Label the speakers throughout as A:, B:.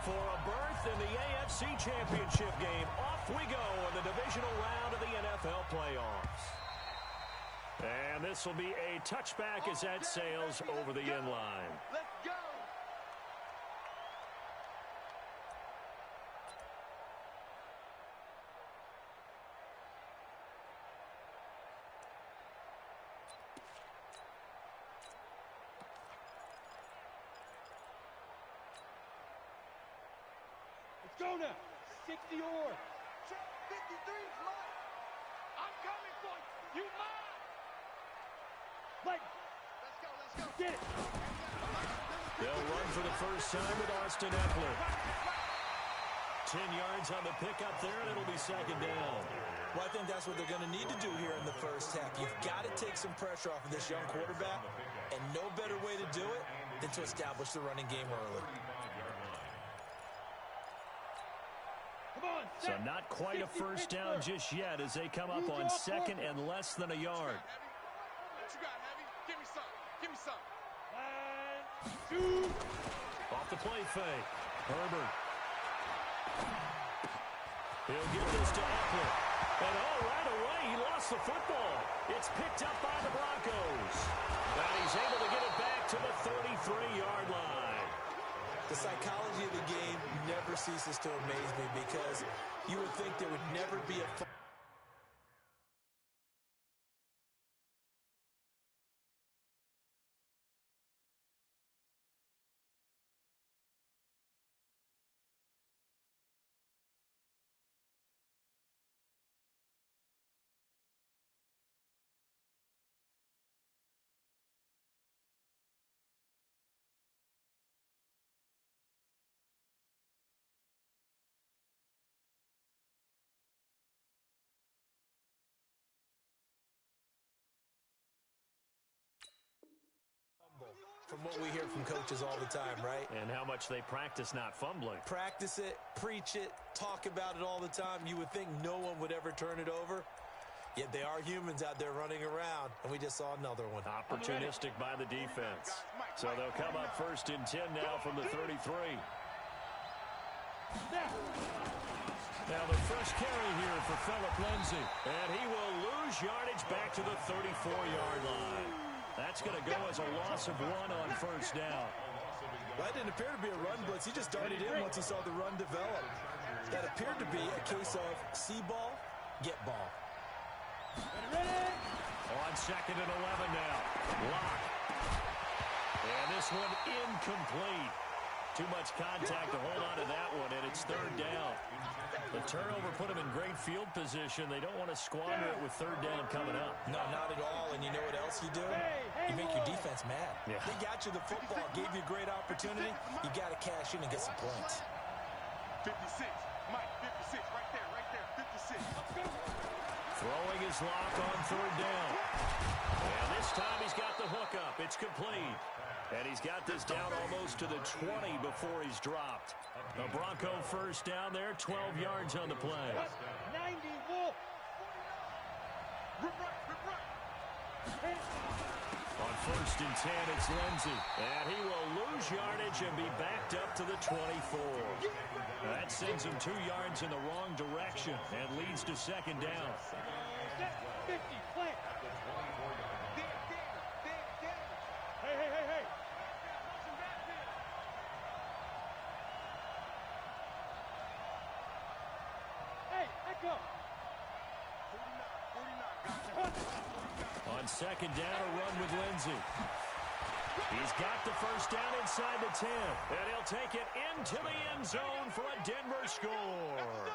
A: for a berth in the AFC Championship game. Off we go in the divisional round of the NFL playoffs. And this will be a touchback as that sails over the end line.
B: Let's go.
C: Let's go now. 60 or.
B: 53 is mine. I'm coming for you. You mine.
C: Let's
B: go, let's go.
C: Get it.
A: They'll run for the first time with Austin Eckler. 10 yards on the pickup there, and it'll be second down.
D: Well, I think that's what they're going to need to do here in the first half. You've got to take some pressure off of this young quarterback, and no better way to do it than to establish the running game early.
A: So not quite a first down just yet as they come up on second and less than a yard.
B: What you got, Heavy? Give me some. Give me some.
C: 1, 2.
A: Off the play fake. Herbert. He'll give this to Eckler. And right away, he lost the football. It's picked up by the Broncos. And he's able to get it back to the 33-yard line.
D: The psychology of the game never ceases to amaze me because you would think there would never be a from what we hear from coaches all the time, right?
A: And how much they practice not fumbling.
D: Practice it, preach it, talk about it all the time. You would think no one would ever turn it over. Yet they are humans out there running around, and we just saw another one.
A: Opportunistic by the defense. So they'll come up first and 10 now from the 33. Now the fresh carry here for Phillip Lindsay. And he will lose yardage back to the 34-yard line. That's going to go as a loss of 1 on first down.
D: That didn't appear to be a run blitz. He just darted in once he saw the run develop. That appeared to be a case of see ball, get ball.
A: On second and 11 now. Lock. And this one incomplete. Too much contact to hold on to that one, and it's third down. The turnover put them in great field position. They don't want to squander it with third down coming up.
D: No, not at all. And you know what else you do? You make your defense mad.
A: Yeah.
D: They got you the football, gave you a great opportunity. You got to cash in and get some points.
B: 56. Mike, 56. Right there, 56. Let's go.
A: Throwing his lock on third down. And this time he's got the hook up. It's complete. And he's got this down almost to the 20 before he's dropped. The Bronco first down there, 12 yards on the play.
C: 90 Wolf.
A: On first and 10, it's Lindsay. And he will lose yardage and be backed up to the 24. That sends him 2 yards in the wrong direction and leads to second down.
C: 50, play. Hey. Hey, echo.
B: 49.
A: On second down, a run with Lindsay. He's got the first down inside the 10. And he'll take it into the end zone for a Denver score.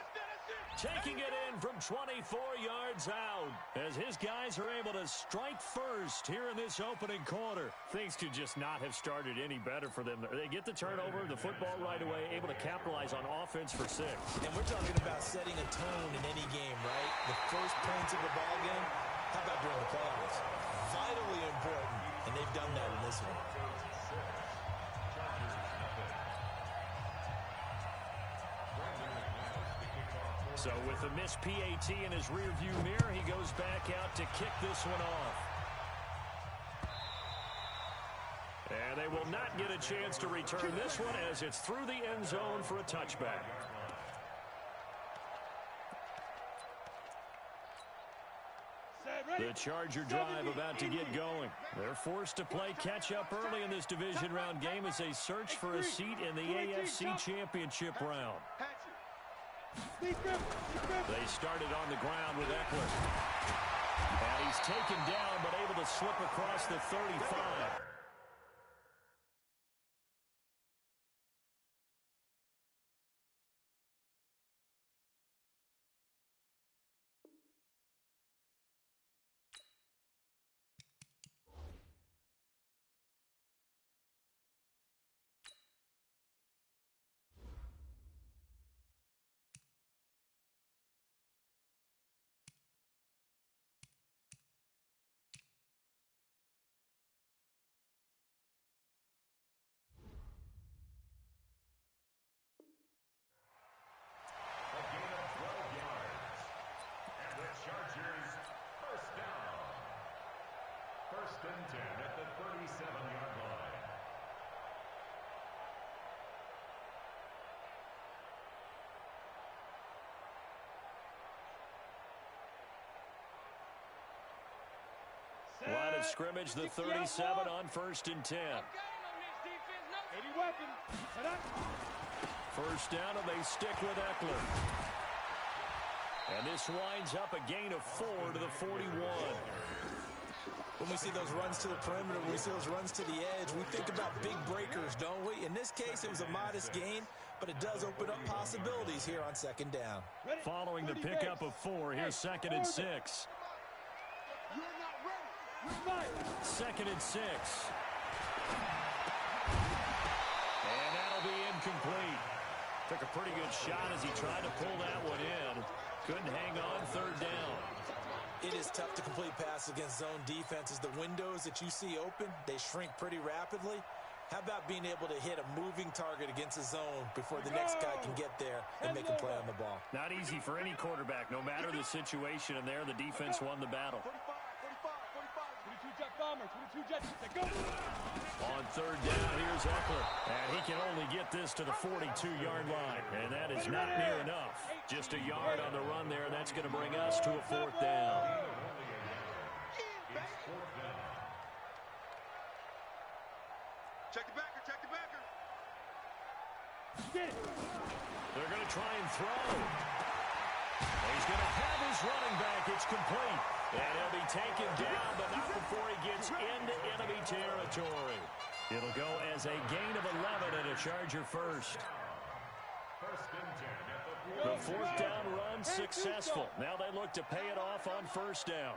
A: Taking it in from 24 yards out as his guys are able to strike first here in this opening quarter. Things could just not have started any better for them. They get the turnover, the football right away, able to capitalize on offense for 6.
D: And we're talking about setting a tone in any game, right? The first points of the ball game. How about during the playoffs? Vitally important, and they've done that in this one.
A: So with the missed PAT in his rearview mirror, he goes back out to kick this one off. And they will not get a a chance to return this one as it's through the end zone for a touchback. The Charger drive about to get going. They're forced to play catch-up early in this division round game as they search for a seat in the AFC Championship round. They started on the ground with Eckler. And he's taken down but able to slip across the 35.
E: First and 10 at the 37-yard line.
A: Line of scrimmage, the 37 on 1st and 10.
C: 80 weapon.
A: First down, and they stick with Eckler. And this winds up a gain of 4 to the 41.
D: When we see those runs to the perimeter, when we see those runs to the edge, we think about big breakers, don't we? In this case, it was a modest gain, but it does open up possibilities here on 2nd down.
A: Following the pickup of 4, here's 2nd and 6.
C: You're not ready.
A: 2nd and 6. And that'll be incomplete. Took a pretty good shot as he tried to pull that one in. Couldn't hang on 3rd down.
D: It is tough to complete passes against zone defenses. The windows that you see open, they shrink pretty rapidly. How about being able to hit a moving target against a zone before the next guy can get there and make a play on the ball?
A: Not easy for any quarterback. No matter the situation in there, the defense won the battle.
C: 22 jet bomber, 22 jet. Go.
A: On 3rd down, here's Eckler. And he can only get this to the 42-yard line. And that is not near enough. Just a yard on the run there, and that's going to bring us to a 4th down.
B: Check the backer, check the backer.
C: Get it.
A: They're going to try and throw. He's going to have his running back. It's complete. And he'll be taken down, but not before he gets into enemy territory. It'll go as a gain of 11 and a Charger first.
E: First and 10 at
A: The 4th down run successful. Now they look to pay it off on 1st down.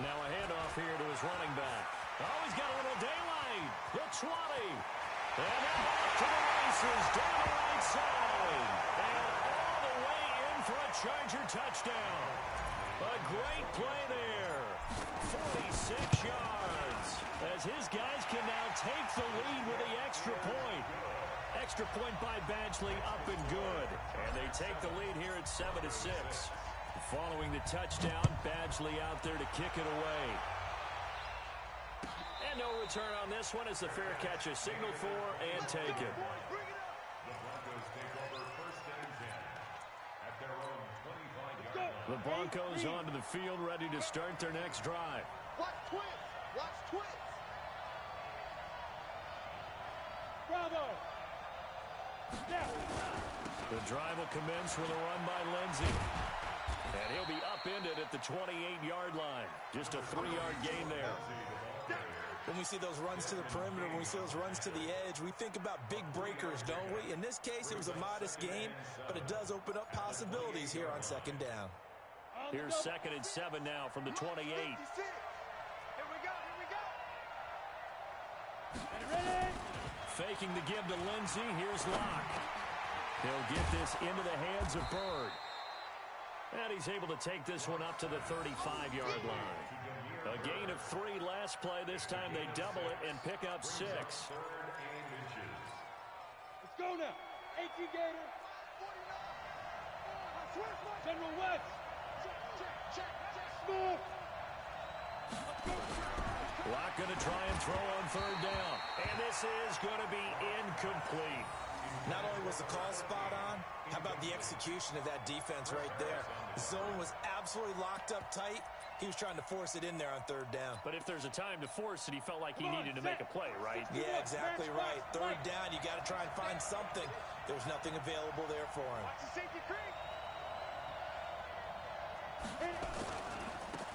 A: Now a handoff here to his running back. Oh, he's got a little daylight. The 20. And now off to the races down the right side. And all the way in for a Charger touchdown. A great play there. 46 yards. As his guys can now take the lead with the extra point. Extra point by Badgley up and good. And they take the lead here at 7-6. Following the touchdown, Badgley out there to kick it away. And no return on this one as the fair catch is signaled for and taken.
E: The Broncos take over 1st and 10 at their own 25-yard line.
A: The Broncos onto the field ready to start their next drive.
B: Watch twins. Watch twins.
C: Bravo. Now.
A: The drive will commence with a run by Lindsey. And he'll be upended at the 28-yard line. Just a 3-yard gain there.
D: When we see those runs to the perimeter, when we see those runs to the edge, we think about big breakers, don't we? In this case, it was a modest gain, but it does open up possibilities here on 2nd down.
A: Here's 2nd and 7 now from the 28.
B: Here we go.
C: Ready?
A: Faking the give to Lindsey. Here's Locke. He'll get this into the hands of Bird. And he's able to take this one up to the 35-yard line. A gain of 3 last play. This time they double it and pick up 6.
C: Let's go now. 18 Gator. General West. Check. Move. Let's go.
A: Locke going to try and throw on third down. And this is going to be incomplete.
D: Not only was the call spot on, how about the execution of that defense right there? The zone was absolutely locked up tight. He was trying to force it in there on third down.
A: But if there's a time to force it, he felt like he needed to make a play, right?
D: Yeah, exactly right. Third down, you got to try and find something. There's nothing available there for him.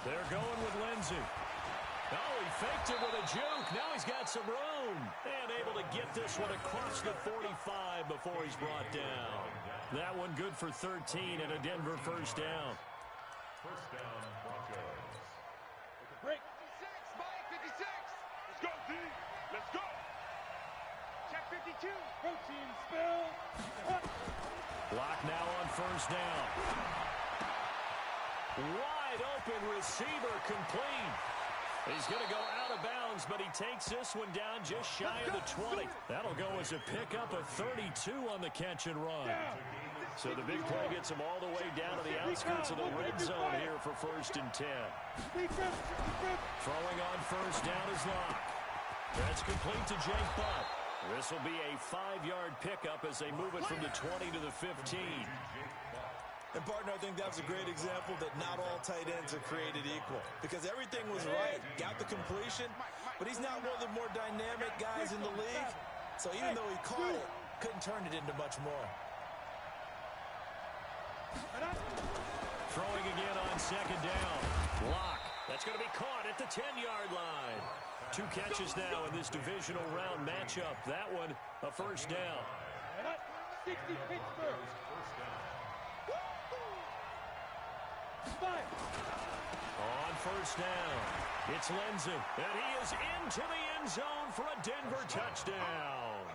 A: They're going with Lindsey. Oh, he faked it with a juke. Now he's got some room. And able to get this one across the 45 before he's brought down. That one good for 13 and a Denver first down.
E: First down, Broncos.
C: Break.
B: 56, Mike, 56. Let's go, D. Let's go. Check 52.
C: Protein spill.
A: Locke now on first down. Wide open receiver complete. He's going to go out of bounds, but he takes this one down just shy of the 20. That'll go as a pickup of 32 on the catch and run. So the big play gets him all the way down to the outskirts of the red zone here for first and 10. Throwing on first down is Locke. That's complete to Jake Butt. This will be a 5-yard pickup as they move it from the 20 to the 15.
D: And, partner, I think that was a great example that not all tight ends are created equal. Because everything was right. Got the completion, but he's not one of the more dynamic guys in the league. So even though he caught it, couldn't turn it into much more.
A: Throwing again on second down. Locke. That's going to be caught at the 10-yard line. 2 catches now in this divisional round matchup. That one, a first down.
C: 60 Pittsburgh.
A: On first down, it's Lindsey, and he is into the end zone for a Denver touchdown.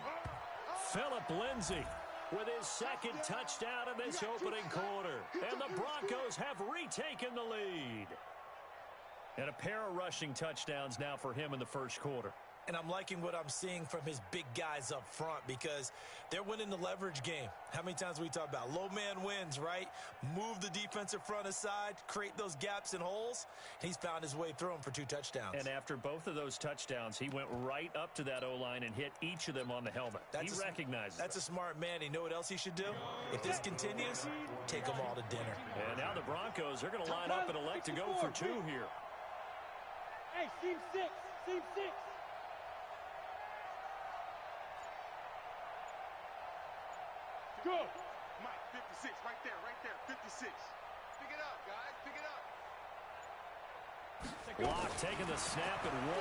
A: Philip Lindsey with his second touchdown in this opening quarter, and the Broncos have retaken the lead. And a pair of rushing touchdowns now for him in the first quarter.
D: And I'm liking what I'm seeing from his big guys up front because they're winning the leverage game. How many times we talk about low man wins, right? Move the defensive front aside, create those gaps and holes. He's found his way through them for 2 touchdowns.
A: And after both of those touchdowns, he went right up to that O-line and hit each of them on the helmet. He recognizes
D: That's a smart man. You know what else he should do? If this continues, take them all to dinner.
A: And now the Broncos are going to line up and elect to go for 2 here.
C: Hey, seam 6. Seam 6. Go.
B: Mike, 56, right there, 56. Pick it up, guys, pick it up.
A: Locke taking the snap and 1.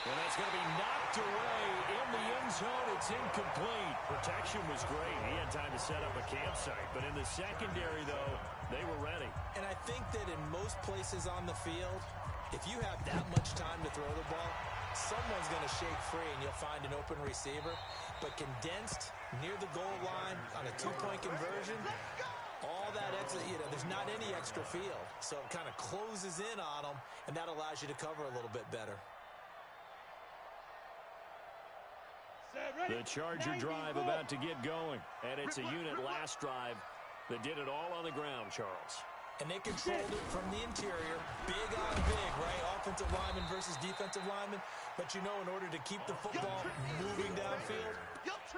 A: And that's going to be knocked away in the end zone. It's incomplete. Protection was great. He had time to set up a campsite. But in the secondary, though, they were ready.
D: And I think that in most places on the field, if you have that much time to throw the ball, someone's going to shake free and you'll find an open receiver. But condensed near the goal line on a 2-point conversion, all that extra, there's not any extra field. So it kind of closes in on them, and that allows you to cover a little bit better.
A: The Charger drive about to get going. And it's a unit last drive that did it all on the ground, Charles.
D: And they controlled it from the interior. Big on big, right? Offensive lineman versus defensive lineman. But in order to keep the football moving downfield,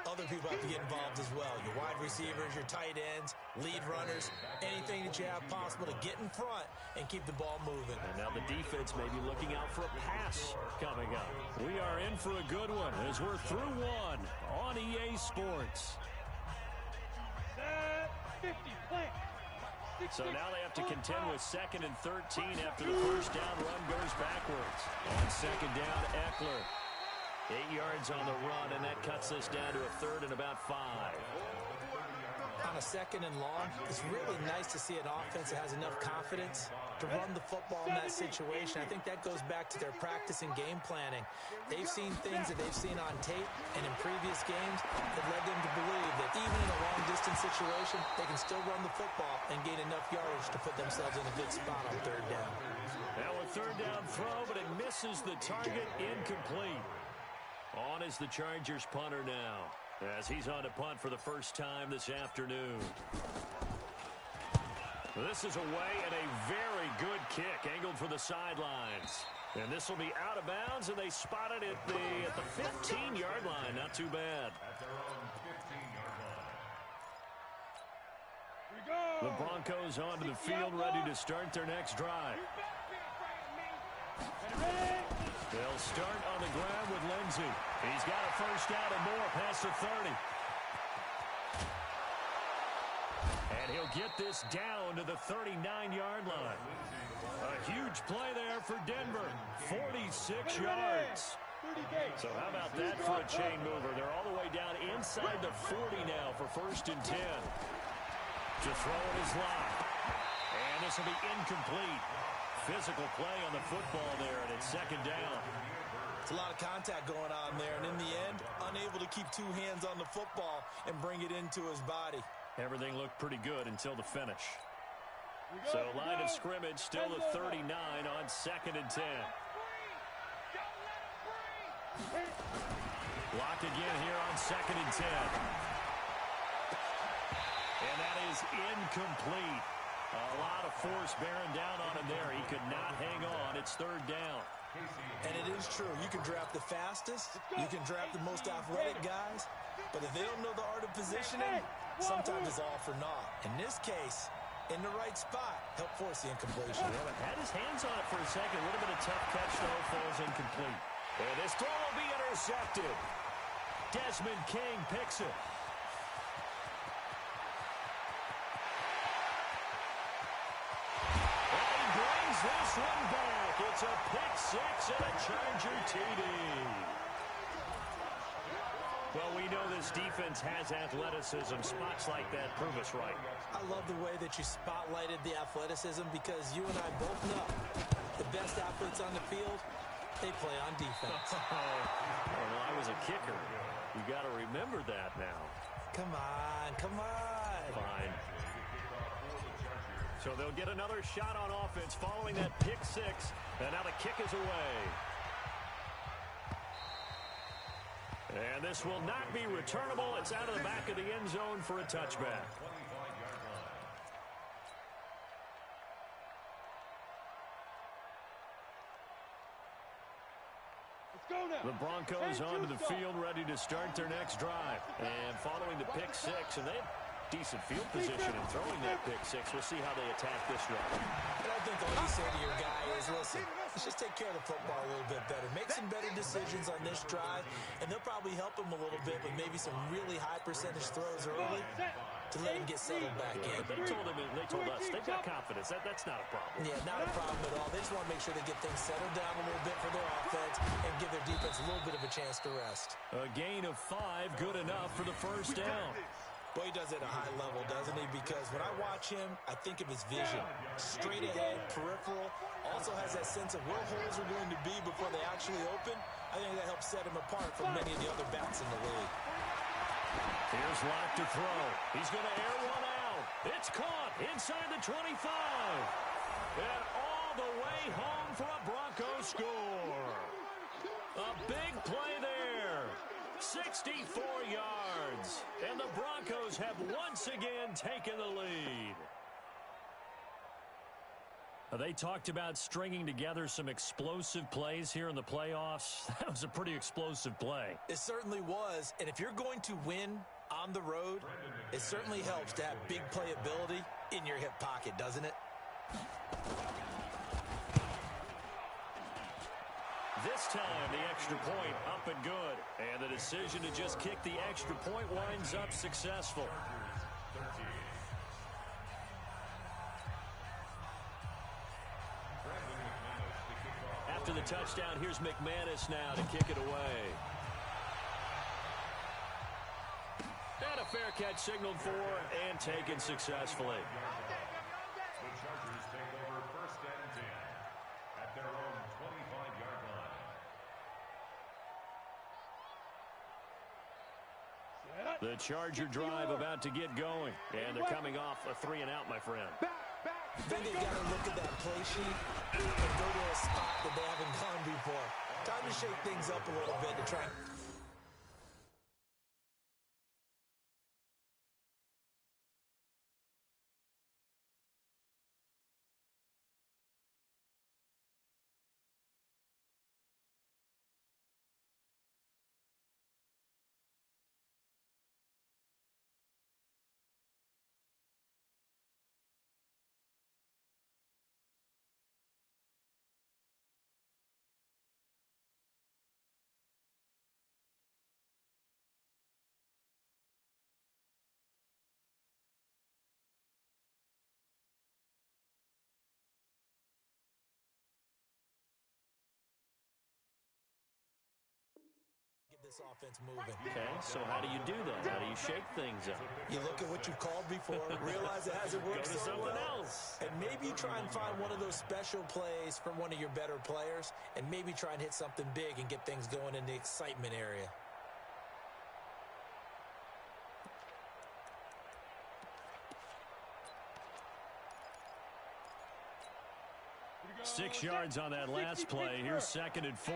D: other people have to get involved as well. Your wide receivers, your tight ends, lead runners, anything that you have possible to get in front and keep the ball moving.
A: And now the defense may be looking out for a pass coming up. We are in for a good one as we're through 1 on EA Sports.
C: 50 play.
A: So now they have to contend with 2nd and 13 after the first down run goes backwards. On second down, Eckler. 8 yards on the run, and that cuts this down to a 3rd and about 5.
D: On a 2nd and long, it's really nice to see an offense that has enough confidence to run the football in that situation. I think that goes back to their practice and game planning. They've seen things that they've seen on tape and in previous games that led them to believe that even in a long-distance situation, they can still run the football and gain enough yardage to put themselves in a good spot on 3rd down.
A: Now a 3rd down throw, but it misses the target, incomplete. On is the Chargers punter now, as he's on to punt for the first time this afternoon. This is away and a very good kick angled for the sidelines. And this will be out of bounds, and they spot it at the 15-yard line. Not too bad.
E: At their own 15-yard line.
A: The Broncos onto the field, ready to start their next drive. They'll start on the ground with Lindsey. He's got a first down and more past the 30. And he'll get this down to the 39-yard line. A huge play there for Denver. 46 yards. So how about that for a chain mover? They're all the way down inside the 40 now for 1st and 10. To throw it is Locke. And this will be incomplete. Physical play on the football there, and it's 2nd down.
D: It's a lot of contact going on there, and in the end, unable to keep 2 hands on the football and bring it into his body.
A: Everything looked pretty good until the finish. So line of scrimmage still the 39 on 2nd and 10. Locked again here on 2nd and 10. And that is incomplete. A lot of force bearing down on him there. He could not hang on. It's 3rd down.
D: And it is true. You can draft the fastest. You can draft the most athletic guys. But if they don't know the art of positioning, sometimes it's all for naught. In this case, in the right spot, help force the incompletion.
A: Yeah, had his hands on it for a second. Would have been a tough catch, though. Falls incomplete. And this throw will be intercepted. Desmond King picks it. This one back. It's a pick-6 and a Charger TD. Well, we know this defense has athleticism. Spots like that prove us right.
D: I love the way that you spotlighted the athleticism because you and I both know the best athletes on the field, they play on defense.
A: Well, I was a kicker. You got to remember that now.
D: Come on, come on.
A: Fine. So they'll get another shot on offense following that pick-6, and now the kick is away. And this will not be returnable. It's out of the back of the end zone for a touchback. The Broncos onto the field, ready to start their next drive. And following the pick-6, and they have decent field position in throwing that pick-6. We'll see how they attack this one.
D: And I think all you say to your guy is, listen, let's just take care of the football a little bit better. Make some better decisions on this drive, and they'll probably help him a little bit with maybe some really high percentage throws early to let him get settled back in.
A: They told us they've got confidence. That's not a problem.
D: Yeah, not a problem at all. They just want to make sure they get things settled down a little bit for their offense and give their defense a little bit of a chance to rest.
A: A gain of 5, good enough for the first down.
D: Boy, he does it at a high level, doesn't he? Because when I watch him, I think of his vision. Straight ahead, peripheral. Also has that sense of where holes are going to be before they actually open. I think that helps set him apart from many of the other backs in the league.
A: Here's Locke to throw. He's going to air one out. It's caught inside the 25. And all the way home for a Broncos score. A big play there. 64 yards. And the Broncos have once again taken the lead. They talked about stringing together some explosive plays here in the playoffs. That was a pretty explosive play.
D: It certainly was. And if you're going to win on the road, it certainly helps to have big playability in your hip pocket, doesn't it?
A: This time, the extra point up and good. And the decision to just kick the extra point winds up successful. After the touchdown, here's McManus now to kick it away. And a fair catch signaled for and taken successfully.
E: The Chargers take over 1st and 10 at their own 25-yard line.
A: The Charger drive about to get going. And they're coming off a 3-and-out, my friend.
D: Then they got to look at that play sheet and go to a spot that they haven't gone before. Time to shake things up a little bit to try this offense moving.
A: Okay, so how do you do that? How do you shake things up?
D: You look at what you called before, realize it hasn't worked so well. Go to something else. And maybe you try and find one of those special plays from one of your better players, and maybe try and hit something big and get things going in the excitement area.
A: 6 yards on that last play. Here's 2nd and 4.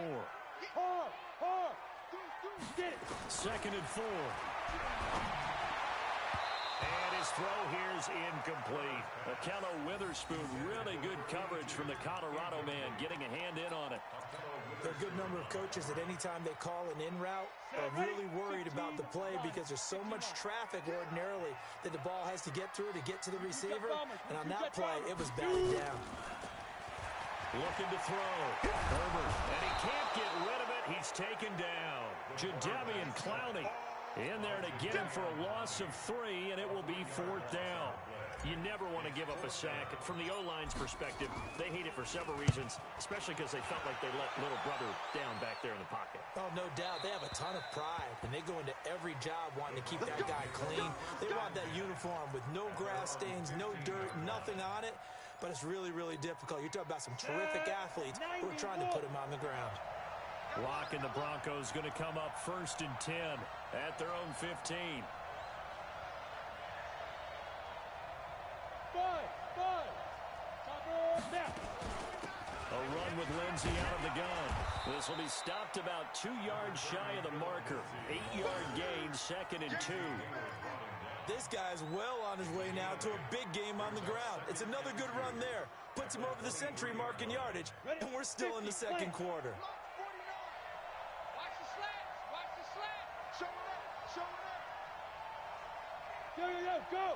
A: Second and 4. And his throw here's incomplete. Akello Witherspoon, really good coverage from the Colorado man, getting a hand in on it.
D: There are a good number of coaches that any time they call an in route are really worried about the play because there's so much traffic ordinarily that the ball has to get through to get to the receiver. And on that play, it was batted down.
A: Looking to throw. Herbert. And he can't get rid of it. He's taken down. Jadeveon Clowney in there to get him for a loss of 3, and it will be 4th down. You never want to give up a sack. From the O-line's perspective, they hate it for several reasons, especially because they felt like they let little brother down back there in the pocket.
D: Oh, no doubt. They have a ton of pride, and they go into every job wanting to keep that guy clean. They want that uniform with no grass stains, no dirt, nothing on it. But it's really, really difficult. You're talking about some terrific athletes who are trying to put him on the ground.
A: Locke and the Broncos going to come up 1st and 10 at their own 15. A run with Lindsey out of the gun. This will be stopped about 2 yards shy of the marker. 8-yard gain, 2nd and 2.
D: This guy's well on his way now to a big game on the ground. It's another good run there. Puts him over the century mark in yardage, and we're still in the second quarter.
B: Watch the slats. Watch the slats. Show it up. Show it up.
C: Go.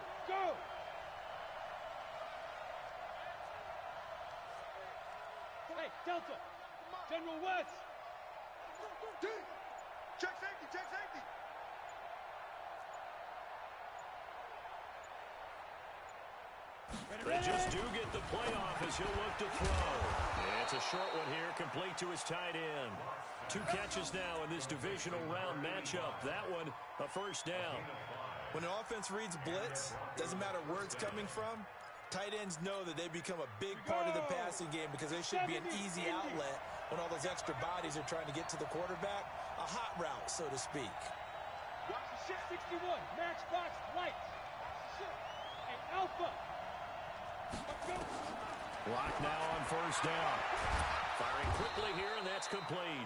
C: Hey, Delta. General West.
B: D. Check safety. Check safety.
A: They just do get the playoff as he'll look to throw. It's a short one here, complete to his tight end. 2 catches now in this divisional round matchup. That one, a 1st down.
D: When an offense reads blitz, doesn't matter where it's coming from, tight ends know that they become a big part of the passing game because they should be an easy outlet when all those extra bodies are trying to get to the quarterback. A hot route, so to speak.
C: Watch the 61, matchbox lights. Hey, Alpha.
A: Locke now on 1st down. Firing quickly here, and that's complete.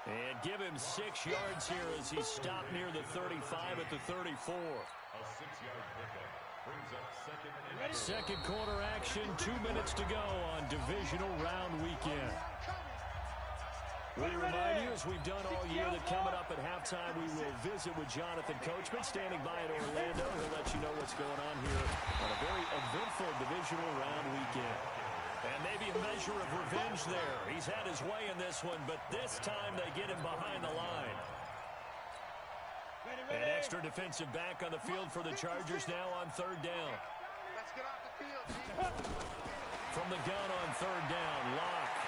A: And give him 6 yards here as he's stopped near the 35 at the 34.
E: A 6-yard pickup brings up 2nd and 4.
A: Second quarter action, 2 minutes to go on divisional round weekend. We remind you, as we've done all year, that coming up at halftime, we will visit with Jonathan Coachman, standing by in Orlando. He'll let you know what's going on here on a very eventful divisional round weekend. And maybe a measure of revenge there. He's had his way in this one, but this time they get him behind the line. An extra defensive back on the field for the Chargers now on 3rd down.
B: Let's get off the field.
A: From the gun on 3rd down, Locke.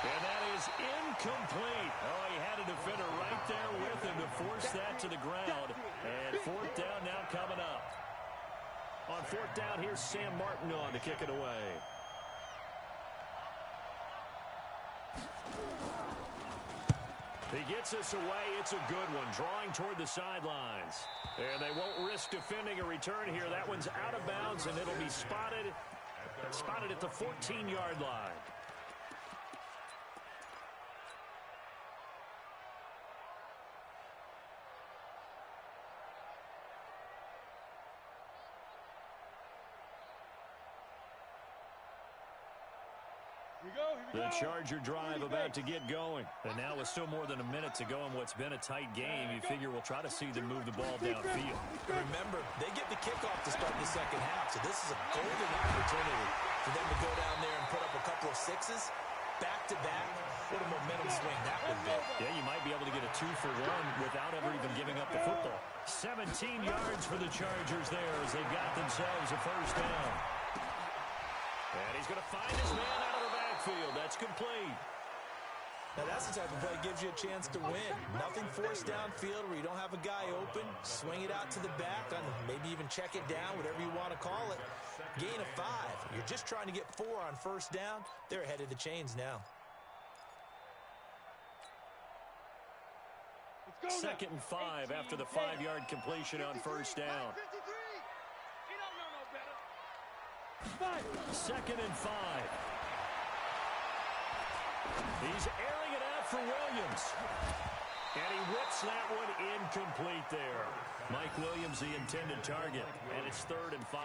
A: And that is incomplete. Oh, he had a defender right there with him to force that to the ground. And 4th down now coming up. On 4th down, here's Sam Martin on to kick it away. He gets us away. It's a good one, drawing toward the sidelines. And they won't risk defending a return here. That one's out of bounds, and it'll be spotted at the 14-yard line. The Charger drive about to get going. And now with still more than a minute to go in what's been a tight game, you figure we'll try to see them move the ball downfield.
D: Remember, they get the kickoff to start the second half, so this is a golden opportunity for them to go down there and put up a couple of 6s back-to-back. What a momentum swing that would be.
A: Yeah, you might be able to get a 2-for-1 without ever even giving up the football. 17 yards for the Chargers there as they got themselves a 1st down. And he's going to find his man out of the backfield. That's complete.
D: Now, that's the type of play that gives you a chance to win. Nothing forced downfield where you don't have a guy open. Swing it out to the back, and maybe even check it down, whatever you want to call it. Gain of 5. You're just trying to get 4 on first down. They're ahead of the chains now.
A: 2nd and 5 after the 5-yard completion on first down. 2nd and 5. He's airing it out for Williams. And he whips that one incomplete there. Mike Williams, the intended target, and it's 3rd and 5.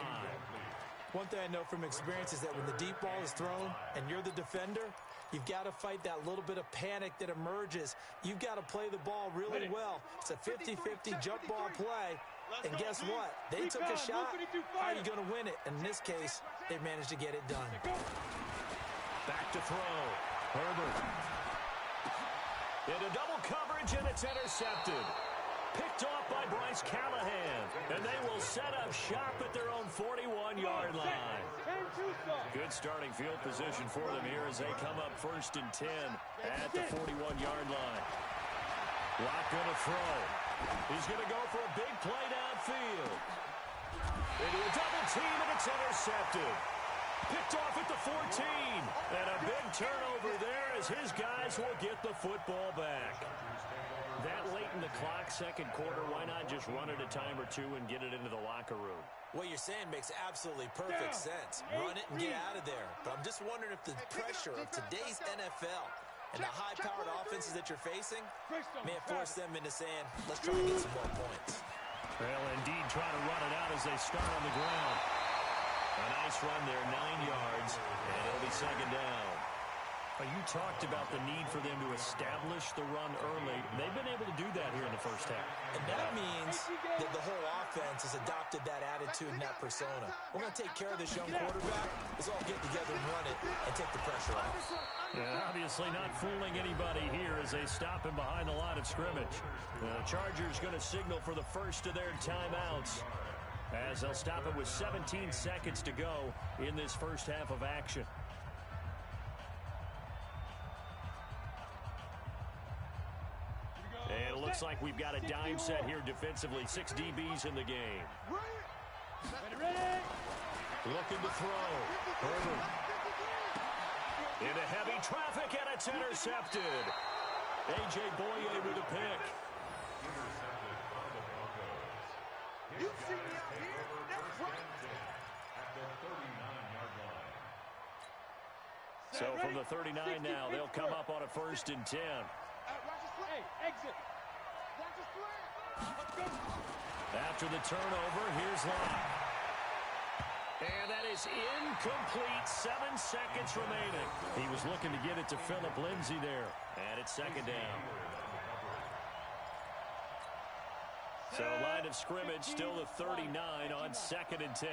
D: One thing I know from experience is that when the deep ball is thrown and you're the defender, you've got to fight that little bit of panic that emerges. You've got to play the ball really well. It's a 50-50 jump ball play. And guess what? They took a shot. How are you going to win it? In this case, they managed to get it done.
A: Back to throw. Herbert. Into double coverage, and it's intercepted. Picked off by Bryce Callahan. And they will set up shop at their own 41-yard line. Good starting field position for them here as they come up 1st and 10 at the 41-yard line. Lock going to throw. He's going to go for a big play downfield. Into a double team, and it's intercepted. Picked off at the 14. And a big turnover there as his guys will get the football back. That late in the clock, 2nd quarter, why not just run it a time or two and get it into the locker room?
D: What you're saying makes absolutely perfect sense. Run it and get out of there. But I'm just wondering if the pressure of today's NFL and the high-powered offenses that you're facing may have forced them into saying, let's try and get some more points.
A: Well, indeed, trying to run it out as they start on the ground. A nice run there, 9 yards, and it'll be 2nd down. You talked about the need for them to establish the run early. They've been able to do that here in the first half.
D: And that means that the whole offense has adopted that attitude and that persona. We're going to take care of this young quarterback. Let's all get together and run it and take the pressure off.
A: Yeah, obviously not fooling anybody here as they stop him behind the line of scrimmage. The Chargers going to signal for the first of their timeouts as they'll stop it with 17 seconds to go in this first half of action. And it looks like we've got a dime set here defensively. 6 DBs in the game. Looking to throw. Herbert. Into heavy traffic, and it's intercepted. A.J. Boye with a pick.
B: You see me out here? That's right.
E: At the 39-yard line.
A: So from the 39 now, they'll come up on a 1st and 10.
C: Hey, exit.
A: After the turnover, here's Locke. And that is incomplete. 7 seconds remaining. He was looking to get it to Phillip Lindsay there. And it's 2nd down. So line of scrimmage, still the 39 on 2nd and 10.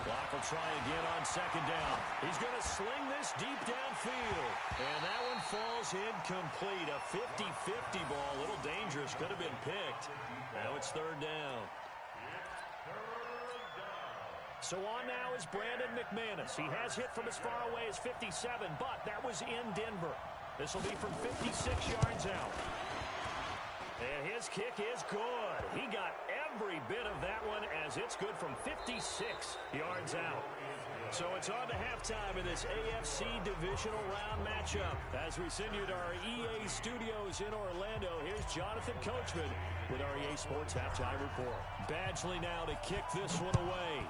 A: Locke will try again on 2nd down. He's going to sling this deep downfield. And that one falls incomplete. A 50-50 ball. A little dangerous. Could have been picked. Now it's 3rd down. So on now is Brandon McManus. He has hit from as far away as 57, but that was in Denver. This will be from 56 yards out. And his kick is good. He got every bit of that one as it's good from 56 yards out. So it's on to halftime in this AFC Divisional Round matchup. As we send you to our EA studios in Orlando, here's Jonathan Coachman with our EA Sports Halftime Report. Badgley now to kick this one away.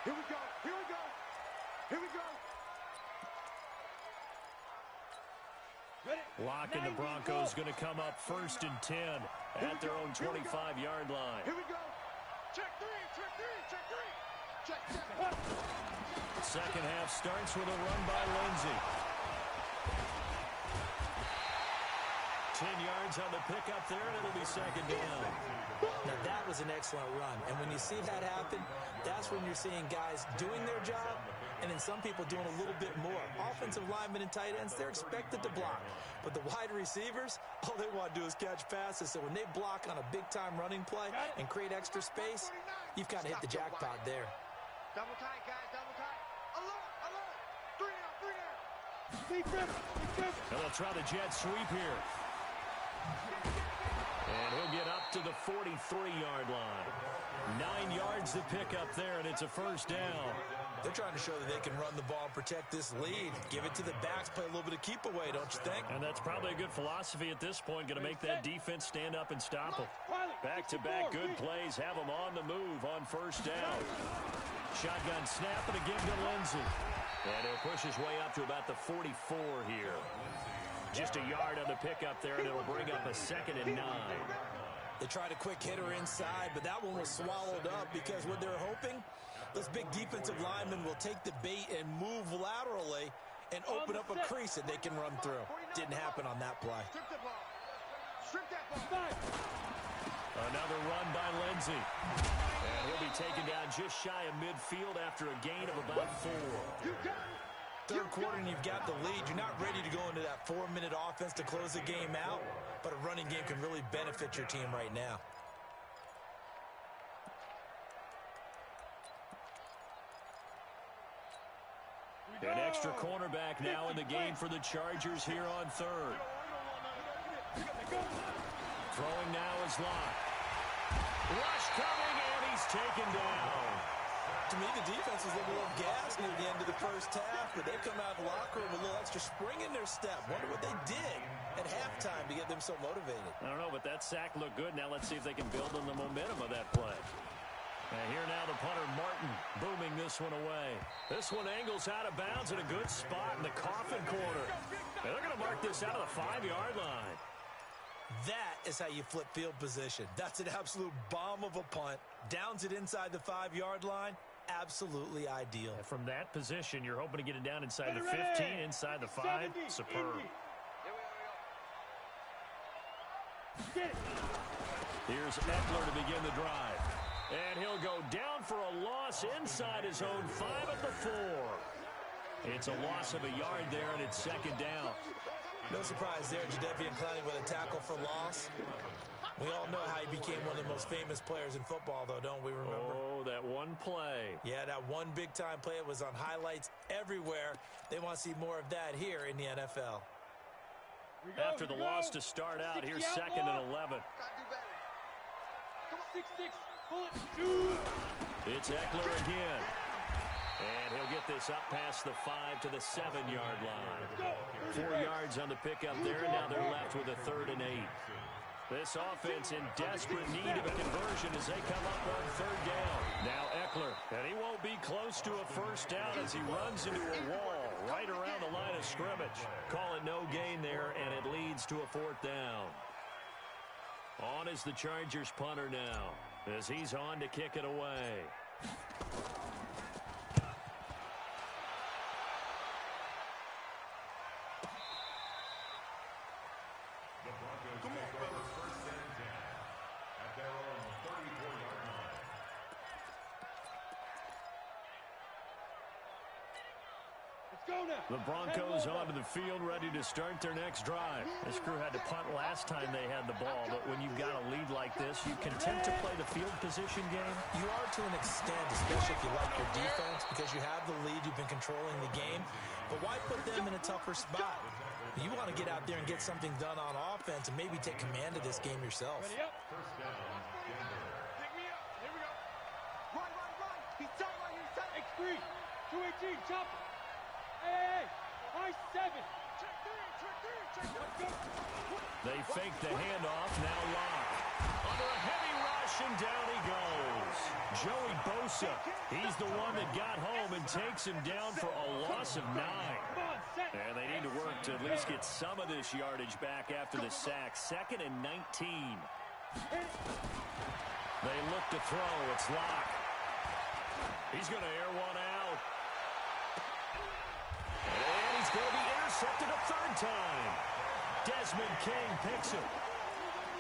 B: Here we go. Here we go. Here we go.
A: Locke and the Broncos going to come up 1st and 10 at their own 25-yard line.
B: Here we go. Check 3, check 3, check 3. Check, check.
A: Second half starts with a run by Lindsay. 10 yards yards on the pickup there, and it'll be second down.
D: Now, that was an excellent run. And when you see that happen, that's when you're seeing guys doing their job and then some people doing a little bit more. Offensive linemen and tight ends, they're expected to block. But the wide receivers, all they want to do is catch passes. So when they block on a big-time running play and create extra space, you've kind of hit the jackpot there.
B: Double tight, guys, double tight. Alert, alert. 3 down, 3 down.
A: And they'll try the jet sweep here. And he'll get up to the 43-yard line. 9 yards to pick up there, and it's a first down.
D: They're trying to show that they can run the ball and protect this lead. Give it to the backs, play a little bit of keep away, don't you think?
A: And that's probably a good philosophy at this point. Going to make that defense stand up and stop them. Back-to-back good plays have them on the move on first down. Shotgun snap and again to Lindsey. And he'll push his way up to about the 44 here. Just a yard on the pickup there, and it'll bring up a 2nd and 9.
D: They tried a quick hitter inside, but that one was swallowed up because what they're hoping, those big defensive linemen will take the bait and move laterally and open up a crease that they can run through. Didn't happen on that play.
B: Strip the ball. Strip that ball.
A: Another run by Lindsey. And he'll be taken down just shy of midfield after a gain of about 4.
B: You got it.
D: Third quarter and you've got the lead. You're not ready to go into that 4-minute offense to close the game out, but a running game can really benefit your team right now.
A: An extra cornerback now in the game for the Chargers here on third. Throwing now is Locke. Rush coming, and he's taken down.
D: To me, the defense was a little gassed near the end of the first half, but they come out of the locker room with a little extra spring in their step. Wonder what they did at halftime to get them so motivated.
A: I don't know, but that sack looked good. Now let's see if they can build on the momentum of that play. And here now the punter, Martin, booming this one away. This one angles out of bounds in a good spot in the coffin corner. And they're going to mark this out of the 5-yard line.
D: That is how you flip field position. That's an absolute bomb of a punt. Downs it inside the 5-yard line. Absolutely ideal.
A: And from that position, you're hoping to get it down inside the 15, inside the 5. Superb. Here's Eckler to begin the drive. And he'll go down for a loss inside his own 5 at the 4. It's a loss of a yard there, and it's second down.
D: No surprise there, Jadeveon Clowney with a tackle for loss. We all know how he became one of the most famous players in football, though, don't we remember?
A: Oh, that one play.
D: Yeah, that one big-time play. It was on highlights everywhere. They want to see more of that here in the NFL.
A: After the loss to start out, here's 2nd and 11.
C: 6-6. Pull it.
A: It's Eckler again. And he'll get this up past the 5 to the 7-yard line. 4 yards on the pickup there, and now they're left with a 3rd and 8. This offense in desperate need of a conversion as they come up on 3rd down. Now Eckler, and he won't be close to a first down as he runs into a wall right around the line of scrimmage. Call it no gain there, and it leads to a 4th down. On is the Chargers punter now, as he's on to kick it away.
E: The Broncos take over 1st and 10 at their own 34-yard line.
C: Let's go now.
A: The Broncos onto the field, ready to start their next drive. This crew had to punt last time they had the ball, but when you've got a lead like this, you content to play the field position game?
D: You are to an extent, especially if you like your defense, because you have the lead, you've been controlling the game. But why put them in a tougher spot? You want to get out there and get something done on offense and maybe take command of this game yourself.
C: Ready up.
E: First down, Denver.
B: Pick me up. Here we go. Run, run, run. He's tight right here. Tight.
C: X3. 218. Chop it. Hey. Nice 7.
B: Check 3. Check 3. Check 3.
C: Let's go.
A: They fake the handoff, now Locke. Under a heavy rush, and down he goes. Joey Bosa, he's the one that got home and takes him down for a loss of 9.
C: Come on, set.
A: And they need to work to at least get some of this yardage back after the sack. 2nd and 19. They look to throw. It's Locke. He's going to air one out. And he's going to be intercepted a 3rd time. Desmond King picks it.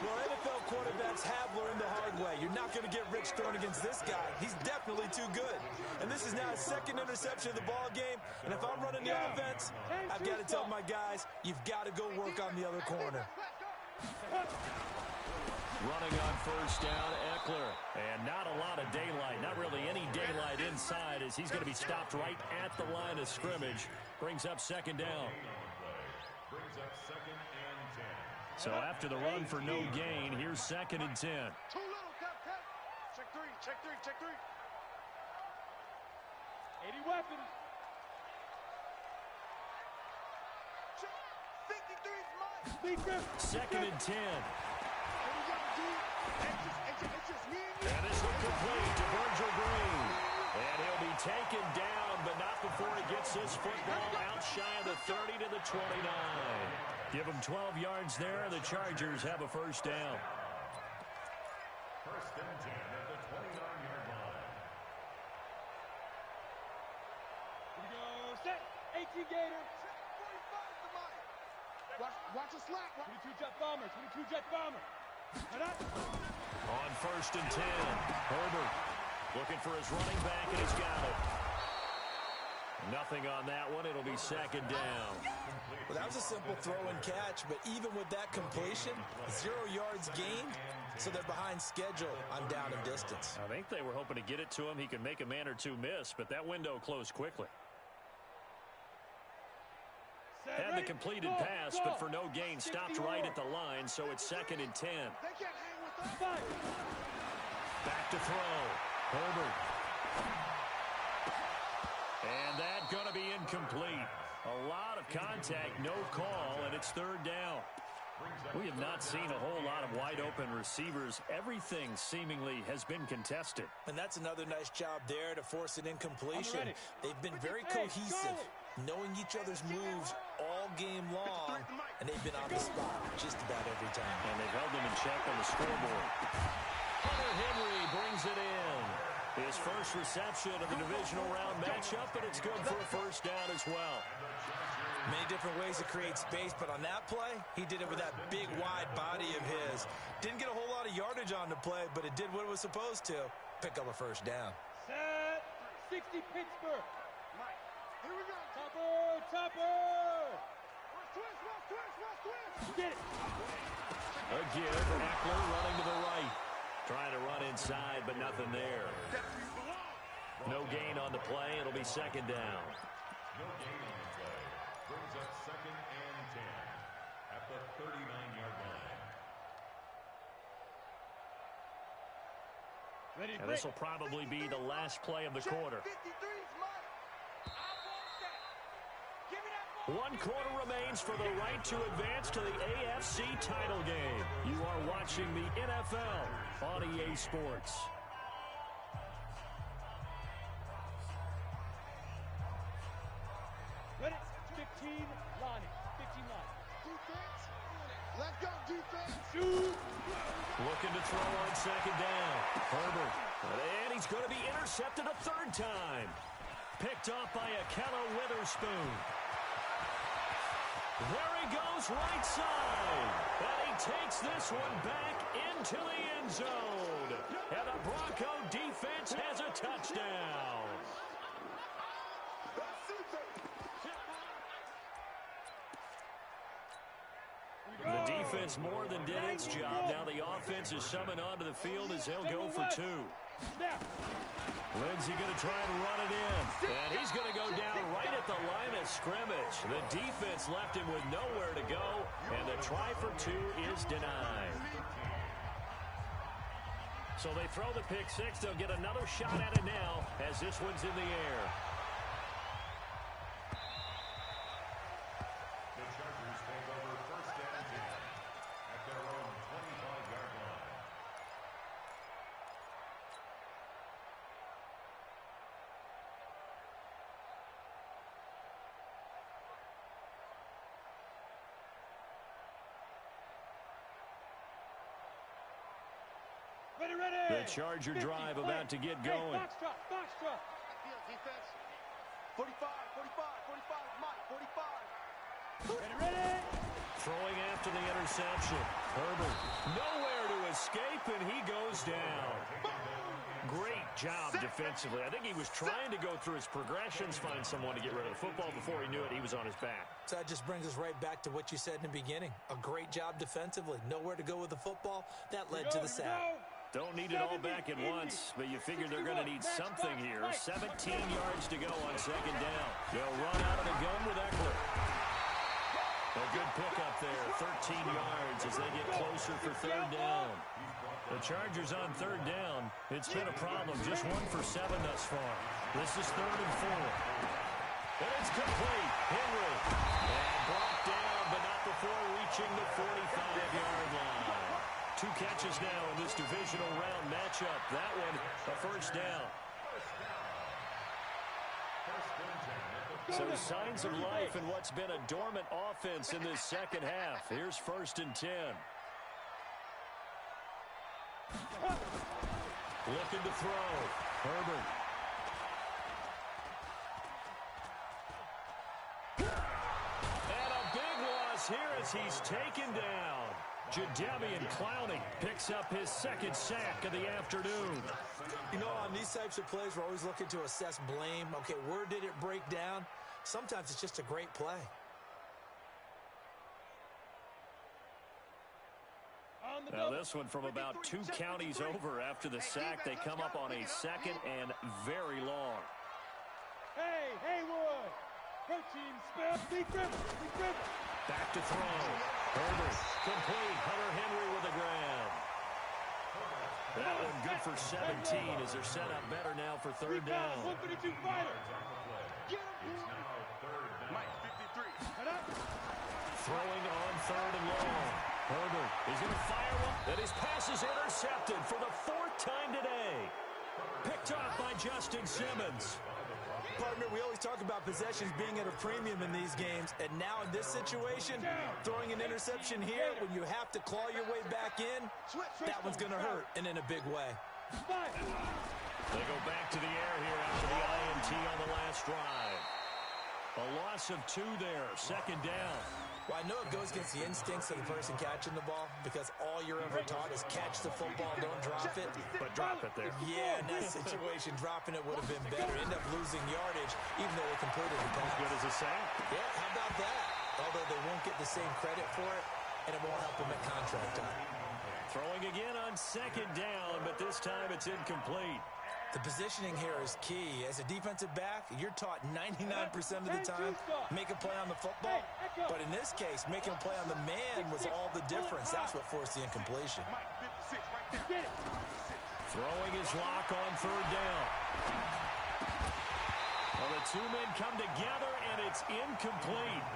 D: Well, NFL quarterbacks have learned the hard way. You're not going to get rich throwing against this guy. He's definitely too good. And this is now his second interception of the ball game. And if I'm running the offense, I've got to tell my guys, you've got to go work on the other corner.
A: Running on first down, Eckler. And not a lot of daylight, not really any daylight inside, as he's going to be stopped right at the line of scrimmage. Brings up second down.
E: Brings up 2nd and 10.
A: So after the run for no gain, here's 2nd and 10.
B: Too little, cut. Check three, check three, check three.
C: 80 weapons.
B: Check. 53 is mine.
C: Lead grip.
A: 2nd and 10.
B: What we gotta do? It's just me and you.
A: And this one complete to Virgil Green. And he'll be taken down, but not before he gets this football out shy of the 30 to the 29. Give him 12 yards there. The Chargers have a first down.
E: 1st and 10 at the 29-yard line.
C: Here we go. Set. 18 Gator.
B: 45 is mine. Watch the slack.
C: 22 Jet Bomber. 22 Jet Bomber.
A: On 1st and 10, Herbert looking for his running back, and he's got it. Nothing on that one. It'll be 2nd down.
D: Well, that was a simple throw and catch, but even with that completion, 0 yards gained, so they're behind schedule on down and distance.
A: I think they were hoping to get it to him. He could make a man or two miss, but that window closed quickly. Had the completed pass, but for no gain, stopped right at the line, so it's 2nd and 10.
B: They can't hang with us.
A: Back to throw. Herbert. And that going to be incomplete. A lot of contact, no call, and it's 3rd down. We have not seen a whole lot of wide-open receivers. Everything seemingly has been contested.
D: And that's another nice job there to force an incompletion. They've been very cohesive, knowing each other's moves all game long, and they've been on the spot just about every time.
A: And they've held them in check on the scoreboard. Hunter Henry brings it in. His first reception of the divisional round matchup, but it's good for a first down as well.
D: Many different ways to create space, but on that play, he did it with that big, wide body of his. Didn't get a whole lot of yardage on the play, but it did what it was supposed to, pick up a first down.
C: Set. 60 Pittsburgh.
B: Mike, here we go.
C: Topper.
B: Twist.
C: Get it.
A: Again, Eckler running to the right. Trying to run inside, but nothing there. No gain on the play. It'll be 2nd down.
E: No gain on the play. Brings up 2nd and 10 at the 39-yard line.
C: Ready,
A: And this will probably be the last play of the quarter.
B: 53 is mine. I want that. Give me that ball.
A: 1 quarter remains for the right to advance to the AFC title game. You are watching the NFL on EA Sports.
C: Ready. 15 Lonnie. 15 Lonnie.
B: Defense. Let's go, defense.
C: Shoot.
A: Looking to throw on 2nd down. Herbert. And he's going to be intercepted a 3rd time. Picked off by Akello Witherspoon. There he goes, right side. And he takes this one back into the end zone. And the Bronco defense has a touchdown. The defense more than did its job. Now the offense is summoned onto the field as they'll go for 2. Lindsey going to try and run it in. And he's going to go down right at the line of scrimmage. The defense left him with nowhere to go. And the try for 2 is denied. So they throw the pick 6. They'll get another shot at it now as this one's in the air.
E: The Chargers take over 1st and 10 at their own 25-yard line.
C: Ready.
A: The Charger drive about to get going.
C: Foxtrot.
B: Defense. 45 is mine. 45.
A: Throwing after the interception. Herbert nowhere to escape, and he goes down. Great job defensively. I think he was trying to go through his progressions, find someone to get rid of the football. Before he knew it, he was on his back.
D: So that just brings us right back to what you said in the beginning. A great job defensively. Nowhere to go with the football. That led to the sack.
A: Don't need it all back at once, but you figure they're going to need something here. 17 yards to go on second down. They'll run out of the gun with Eckler. A good pickup there, 13 yards as they get closer for third down. The Chargers on third down. It's been a problem. Just 1 for 7 thus far. This is 3rd and 4. And it's complete. Henry. And brought down, but not before reaching the 45-yard line. 2 catches now in this divisional round matchup. That one, a first down. So signs of life in what's been a dormant offense in this second half. Here's 1st and 10. Looking to throw. Herbert. And a big loss here as he's taken down. Jadeveon Clowney picks up his 2nd sack of the afternoon.
D: You know, on these types of plays, we're always looking to assess blame. Okay, where did it break down? Sometimes it's just a great play.
A: Now this one from about 2 counties over after the sack. They come up on a 2nd and very long.
C: Hey, Haywood! Protein spell.
A: Back to throw. Herbert complete. Hunter Henry with a grab. That one good for 17 as they're set up better now for third down.
C: 132 fighter.
B: Mike 53.
A: Throwing on 3rd and long. Herbert is going to fire one. And his pass is intercepted for the 4th time today. Picked off by Justin Simmons.
D: Partner, we always talk about possessions being at a premium in these games, and now in this situation, throwing an interception here when you have to claw your way back in, that one's going to hurt, and in a big way.
A: They go back to the air here after the INT on the last drive. A loss of 2 there, 2nd down.
D: Well, I know it goes against the instincts of the person catching the ball because all you're ever taught is catch the football, don't drop it.
A: But drop it there.
D: Yeah, in that situation, dropping it would have been better. End up losing yardage, even though they completed the pass.
A: As good as a sack.
D: Yeah, how about that? Although they won't get the same credit for it, and it won't help them at contract time.
A: Throwing again on 2nd down, but this time it's incomplete.
D: The positioning here is key. As a defensive back, you're taught 99% of the time, make a play on the football. But in this case, making a play on the man was all the difference. That's what forced the incompletion.
A: Throwing his lock on 3rd down. Well, the 2 men come together, and it's incomplete.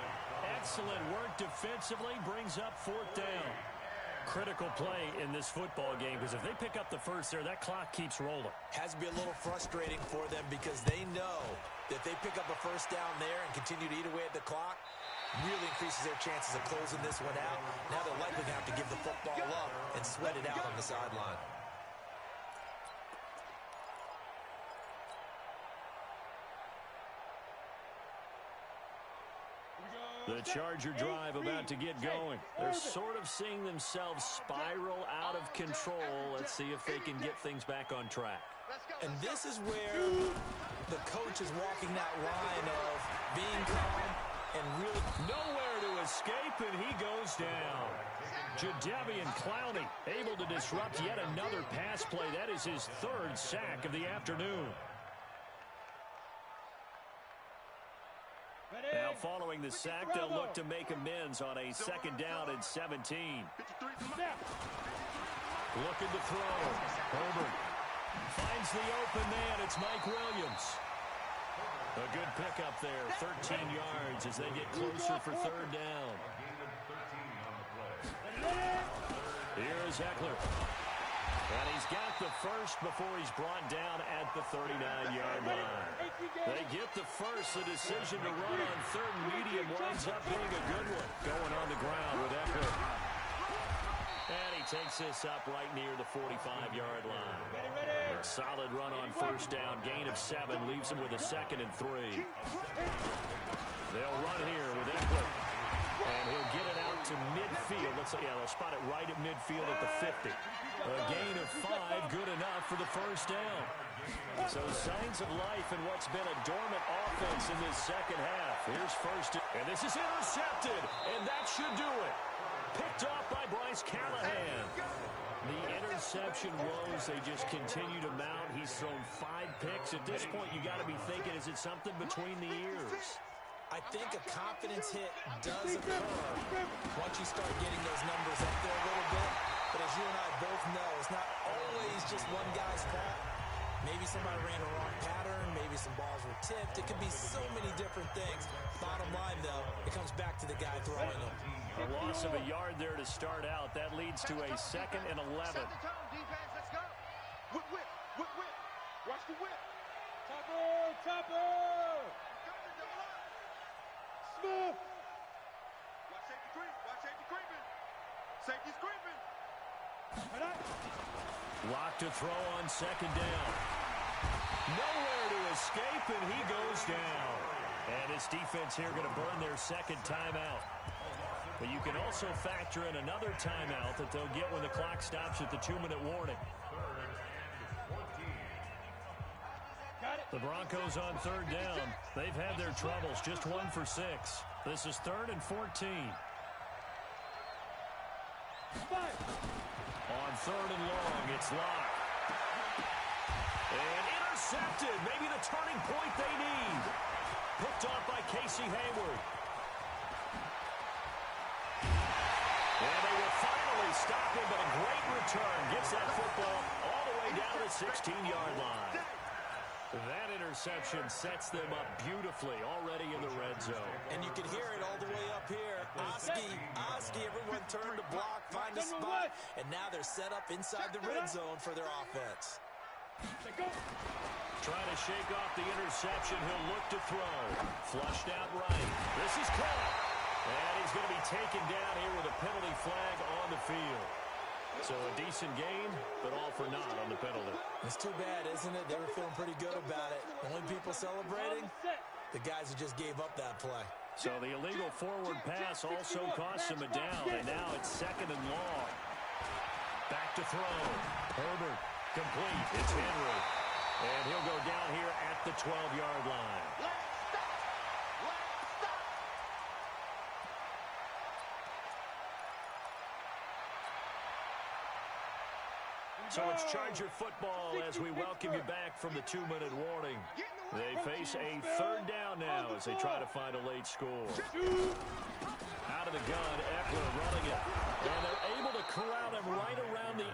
A: Excellent work defensively, brings up 4th down. Critical play in this football game because if they pick up the first there, that clock keeps rolling.
D: Has to be a little frustrating for them because they know that if they pick up a first down there and continue to eat away at the clock, really increases their chances of closing this one out. Now they're likely going to have to give the football up and sweat it out on the sideline.
A: The Charger drive about to get going. They're sort of seeing themselves spiral out of control. Let's see if they can get things back on track.
D: And this is where the coach is walking that line of being calm and really
A: nowhere to escape, and he goes down. Jadeveon Clowney able to disrupt yet another pass play. That is his 3rd sack of the afternoon. Now following the sack, they'll look to make amends on a 2nd down and 17. Looking to throw. Herbert finds the open man. It's Mike Williams. A good pickup there, 13 yards as they get closer for 3rd down. Here is Eckler. And he's got the first before he's brought down at the 39-yard line. They get the first. The decision to run on 3rd and medium winds up being a good one. Going on the ground with Eckler. And he takes this up right near the 45-yard line. A solid run on 1st down. Gain of 7 leaves him with a 2nd and 3. They'll run here with Eckler. And he'll get it out to midfield. They'll spot it right at midfield at the 50. A gain of 5, good enough for the first down. So signs of life in what's been a dormant offense in this second half. Here's first, and this is intercepted, and that should do it. Picked off by Bryce Callahan. The interception woes, they just continue to mount. He's thrown 5 picks. At this point, you got to be thinking, is it something between the ears?
D: I think a confidence hit does occur once you start getting those numbers up there a little bit. But as you and I both know, it's not always just one guy's fault. Maybe somebody ran a wrong pattern. Maybe some balls were tipped. It could be so many different things. Bottom line, though, it comes back to the guy throwing them.
A: A loss of a yard there to start out. That leads to a 2nd and 11.
B: Set the tone, defense. Let's go. Whip, whip, whip, whip. Watch the whip.
C: Chopper, chopper. Smith.
B: Watch safety creep. Watch safety creeping. Safety's creeping.
A: Lock to throw on 2nd down. Nowhere to escape, and he goes down. And his defense here going to burn their 2nd timeout. But you can also factor in another timeout that they'll get when the clock stops at the 2-minute warning. The Broncos on 3rd down. They've had their troubles, just 1 for 6. This is 3rd and 14. On 3rd and long, it's Locke. And intercepted. Maybe the turning point they need. Picked off by Casey Hayward. And they will finally stop him, but a great return. Gets that football all the way down the 16-yard line. That interception sets them up beautifully already in the red zone.
D: And you can hear it all the way up here. Oski, everyone turned to block, find a spot, and now they're set up inside the red zone for their offense.
A: Trying to shake off the interception. He'll look to throw. Flushed out right. This is caught. And he's going to be taken down here with a penalty flag on the field. So a decent gain, but all for naught on the penalty.
D: It's too bad, isn't it? They were feeling pretty good about it. The only people celebrating, the guys who just gave up that play.
A: So the illegal forward pass also cost him a down, and now it's 2nd and long. Back to throw. Herbert, complete. It's Henry. And he'll go down here at the 12-yard line. So it's Charger football as we welcome you back from the 2-minute warning. They face a 3rd down now as they try to find a late score. Out of the gun, Eckler running it. And they're able to corral him right around the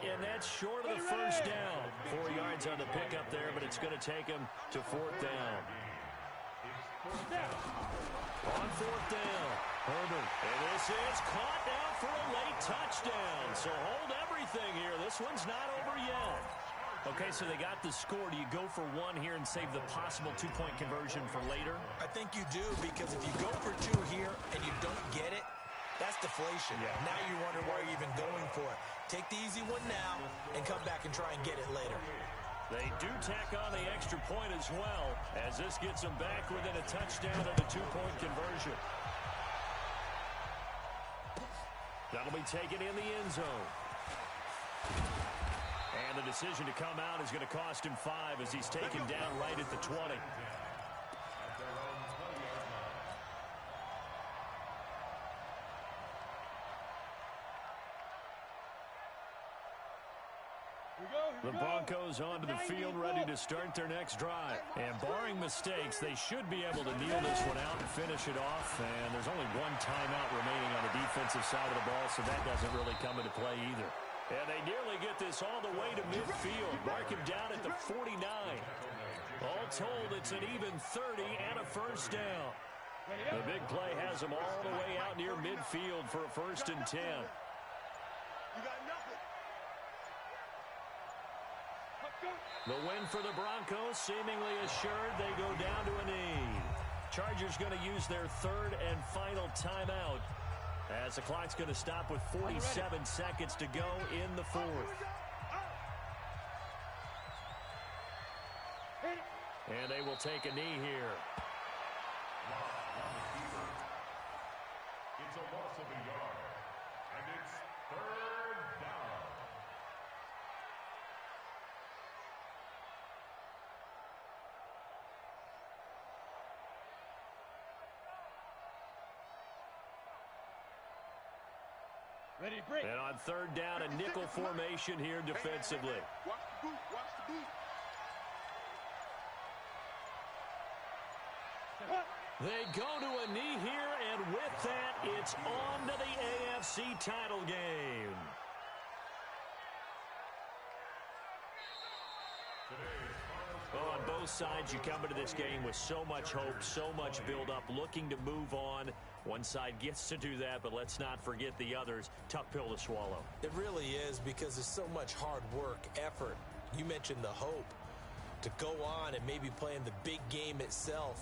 A: 8, and that's short of the first down. 4 yards on the pickup there, but it's going to take him to 4th down. On 4th down, Herbert. And this is caught now for a late touchdown. So hold everything here. This one's not over yet. Okay, so they got the score. Do you go for 1 here and save the possible 2-point conversion for later?
D: I think you do, because if you go for 2 here and you don't get it, that's deflation. Yeah. Now you wonder why you're even going for it. Take the easy one now and come back and try and get it later.
A: They do tack on the extra point as well, as this gets them back within a touchdown and a 2-point conversion. That'll be taken in the end zone. And the decision to come out is going to cost him 5 as he's taken down right at the 20. The Broncos onto the field, ready to start their next drive. And barring mistakes, they should be able to kneel this one out and finish it off. And there's only 1 timeout remaining on the defensive side of the ball, so that doesn't really come into play either. And they nearly get this all the way to midfield. Mark him down at the 49. All told, it's an even 30 and a first down. The big play has them all the way out near midfield for a 1st and 10.
B: You got nothing.
A: The win for the Broncos, seemingly assured. They go down to a knee. Chargers going to use their 3rd and final timeout, as the clock's going to stop with 47 seconds to go in the 4th. And they will take a knee here.
E: It's a loss of a yard. And it's third down.
C: Ready, break.
A: And on third down, a nickel formation here defensively.
B: Watch the boot. Watch the boot.
A: They go to a knee here, and with that, it's on to the AFC title game. Well, on both sides, you come into this game with so much hope, so much build-up, looking to move on. One side gets to do that, but let's not forget the others. Tough pill to swallow.
D: It really is, because there's so much hard work, effort. You mentioned the hope to go on and maybe play in the big game itself.